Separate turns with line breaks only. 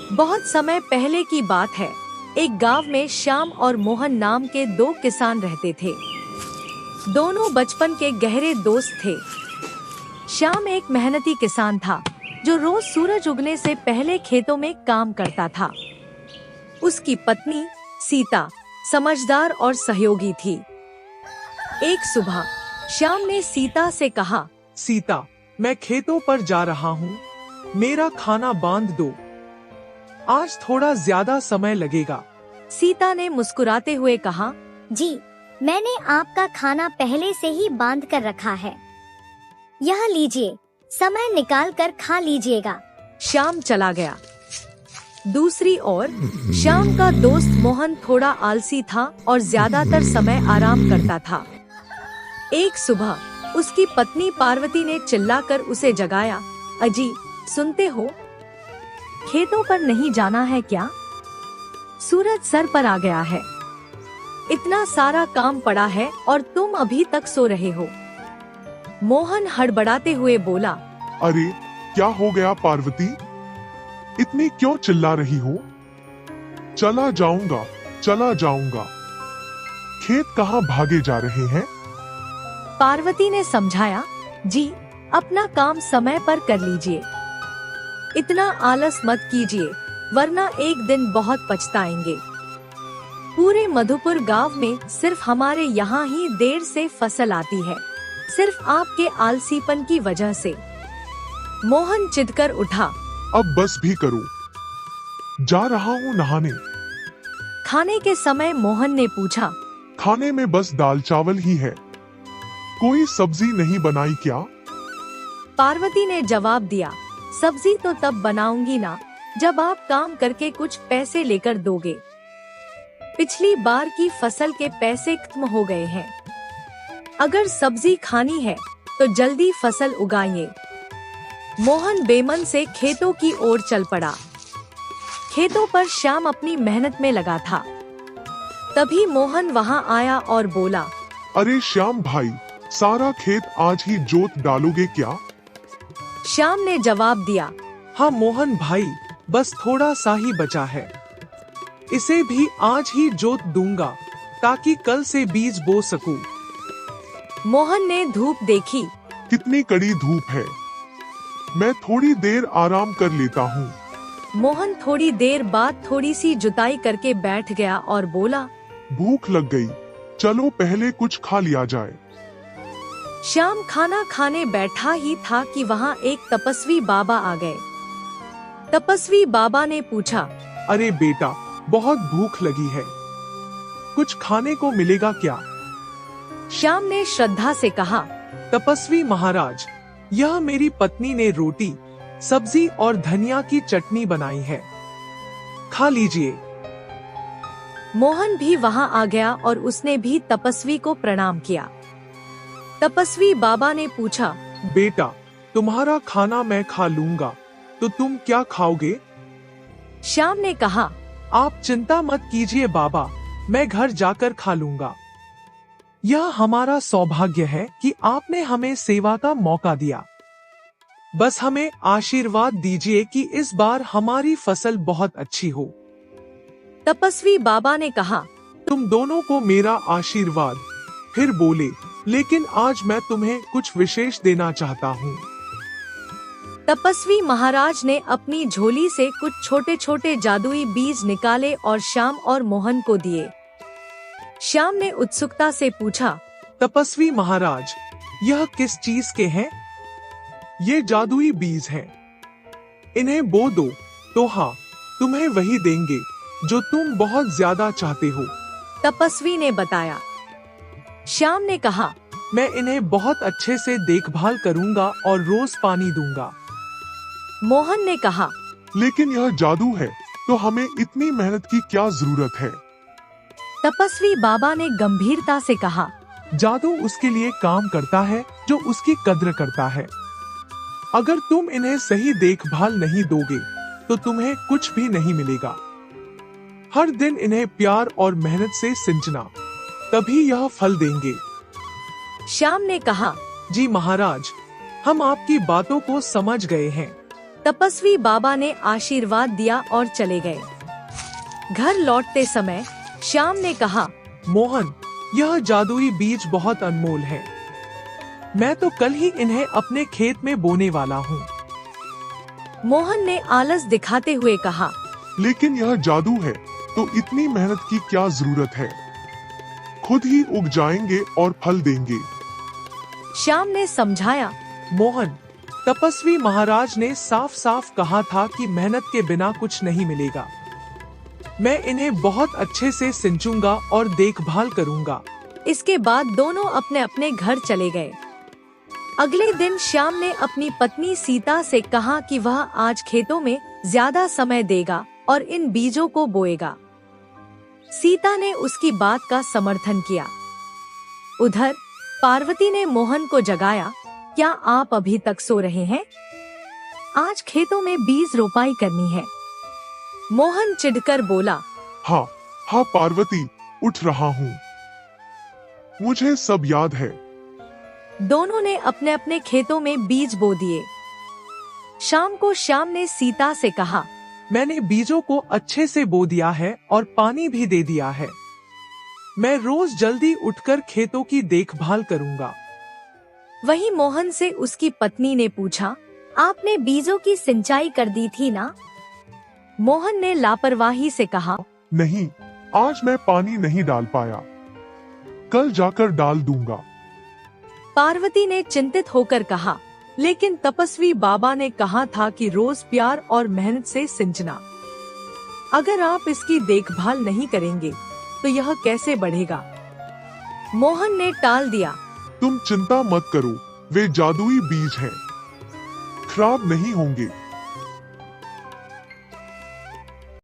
बहुत समय पहले की बात है। एक गांव में श्याम और मोहन नाम के दो किसान रहते थे। दोनों बचपन के गहरे दोस्त थे। श्याम एक मेहनती किसान था जो रोज सूरज उगने से पहले खेतों में काम करता था। उसकी पत्नी सीता समझदार और सहयोगी थी। एक सुबह श्याम ने सीता से कहा,
सीता, मैं खेतों पर जा रहा हूँ, मेरा खाना बांध दो, आज थोड़ा ज्यादा समय लगेगा।
सीता ने मुस्कुराते हुए कहा,
जी, मैंने आपका खाना पहले से ही बांध कर रखा है, यह लीजिए, समय निकाल कर खा लीजिएगा।
श्याम चला गया। दूसरी ओर श्याम का दोस्त मोहन थोड़ा आलसी था और ज्यादातर समय आराम करता था। एक सुबह उसकी पत्नी पार्वती ने चिल्लाकर उसे जगाया, अजी, सुनते हो, खेतों पर नहीं जाना है क्या? सूरज सर पर आ गया है, इतना सारा काम पड़ा है और तुम अभी तक सो रहे हो। मोहन हड़बड़ाते हुए बोला,
अरे क्या हो गया पार्वती, इतनी क्यों चिल्ला रही हो? चला जाऊंगा, चला जाऊंगा। खेत कहाँ भागे जा रहे हैं?
पार्वती ने समझाया, जी, अपना काम समय पर कर लीजिए, इतना आलस मत कीजिए, वरना एक दिन बहुत पछताएंगे। पूरे मधुपुर गांव में सिर्फ हमारे यहाँ ही देर से फसल आती है, सिर्फ आपके आलसीपन की वजह से। मोहन चिढ़कर उठा,
अब बस भी करो, जा रहा हूँ नहाने।
खाने के समय मोहन ने पूछा,
खाने में बस दाल चावल ही है, कोई सब्जी नहीं बनाई क्या?
पार्वती ने जवाब दिया, सब्जी तो तब बनाऊंगी ना जब आप काम करके कुछ पैसे लेकर दोगे। पिछली बार की फसल के पैसे खत्म हो गए हैं, अगर सब्जी खानी है तो जल्दी फसल उगाइए। मोहन बेमन से खेतों की ओर चल पड़ा। खेतों पर श्याम अपनी मेहनत में लगा था। तभी मोहन वहां आया और बोला,
अरे श्याम भाई, सारा खेत आज ही जोत डालोगे क्या?
श्याम ने जवाब दिया,
हाँ मोहन भाई, बस थोड़ा सा ही बचा है, इसे भी आज ही जोत दूंगा ताकि कल से बीज बो सकूं।
मोहन ने धूप देखी।
कितनी कड़ी धूप है, मैं थोड़ी देर आराम कर लेता हूँ।
मोहन थोड़ी देर बाद थोड़ी सी जुताई करके बैठ गया और बोला,
भूख लग गई, चलो पहले कुछ खा लिया जाए।
श्याम खाना खाने बैठा ही था कि वहाँ एक तपस्वी बाबा आ गए। तपस्वी बाबा ने पूछा,
अरे बेटा, बहुत भूख लगी है, कुछ खाने को मिलेगा क्या?
श्याम ने श्रद्धा से कहा,
तपस्वी महाराज, यह मेरी पत्नी ने रोटी, सब्जी और धनिया की चटनी बनाई है, खा लीजिए।
मोहन भी वहाँ आ गया और उसने भी तपस्वी को प्रणाम किया। तपस्वी बाबा ने पूछा,
बेटा, तुम्हारा खाना मैं खा लूंगा, तो तुम क्या खाओगे?
श्याम ने कहा,
आप चिंता मत कीजिए बाबा, मैं घर जाकर खा लूंगा। यह हमारा सौभाग्य है कि आपने हमें सेवा का मौका दिया। बस हमें आशीर्वाद दीजिए कि इस बार हमारी फसल बहुत अच्छी हो।
तपस्वी बाबा ने कहा,
तुम दोनों को मेरा आशीर्वाद। फिर बोले, लेकिन आज मैं तुम्हें कुछ विशेष देना चाहता हूँ।
तपस्वी महाराज ने अपनी झोली से कुछ छोटे छोटे जादुई बीज निकाले और श्याम और मोहन को दिए। श्याम ने उत्सुकता से पूछा,
तपस्वी महाराज, यह किस चीज के हैं? ये जादुई बीज हैं, इन्हें बो दो तो हाँ, तुम्हें वही देंगे जो तुम बहुत ज्यादा चाहते हो।
तपस्वी ने बताया। श्याम ने कहा,
मैं इन्हें बहुत अच्छे से देखभाल करूंगा और रोज पानी दूंगा।
मोहन ने कहा,
लेकिन यह जादू है, तो हमें इतनी मेहनत की क्या जरूरत है?
तपस्वी बाबा ने गंभीरता से कहा,
जादू उसके लिए काम करता है जो उसकी कद्र करता है। अगर तुम इन्हें सही देखभाल नहीं दोगे तो तुम्हें कुछ भी नहीं मिलेगा। हर दिन इन्हें प्यार और मेहनत से सिंचना, तभी यह फल देंगे।
श्याम ने कहा,
जी महाराज, हम आपकी बातों को समझ गए हैं।
तपस्वी बाबा ने आशीर्वाद दिया और चले गए। घर लौटते समय श्याम ने कहा,
मोहन, यह जादुई बीज बहुत अनमोल है। मैं तो कल ही इन्हें अपने खेत में बोने वाला हूँ।
मोहन ने आलस दिखाते हुए कहा,
लेकिन यह जादू है, तो इतनी मेहनत की क्या जरूरत है? खुद ही उग जाएंगे और फल देंगे।
श्याम ने समझाया,
मोहन, तपस्वी महाराज ने साफ साफ कहा था कि मेहनत के बिना कुछ नहीं मिलेगा। मैं इन्हें बहुत अच्छे से सिंचूंगा और देखभाल करूंगा।
इसके बाद दोनों अपने अपने घर चले गए। अगले दिन श्याम ने अपनी पत्नी सीता से कहा कि वह आज खेतों में ज्यादा समय देगा और इन बीजों को बोएगा। सीता ने उसकी बात का समर्थन किया। उधर पार्वती ने मोहन को जगाया, क्या आप अभी तक सो रहे हैं? आज खेतों में बीज रोपाई करनी है। मोहन चिढ़कर बोला,
हाँ पार्वती, उठ रहा हूँ। मुझे सब याद है।
दोनों ने अपने अपने खेतों में बीज बो दिए। शाम को श्याम ने सीता से कहा,
मैंने बीजों को अच्छे से बो दिया है और पानी भी दे दिया है। मैं रोज जल्दी उठकर खेतों की देखभाल करूंगा।
वहीं मोहन से उसकी पत्नी ने पूछा, आपने बीजों की सिंचाई कर दी थी ना? मोहन ने लापरवाही से कहा,
नहीं, आज मैं पानी नहीं डाल पाया। कल जाकर डाल दूंगा।
पार्वती ने चिंतित होकर कहा, लेकिन तपस्वी बाबा ने कहा था कि रोज प्यार और मेहनत से सिंचना। अगर आप इसकी देखभाल नहीं करेंगे तो यह कैसे बढ़ेगा? मोहन ने टाल दिया।
तुम चिंता मत करो, वे जादुई बीज हैं, खराब नहीं होंगे।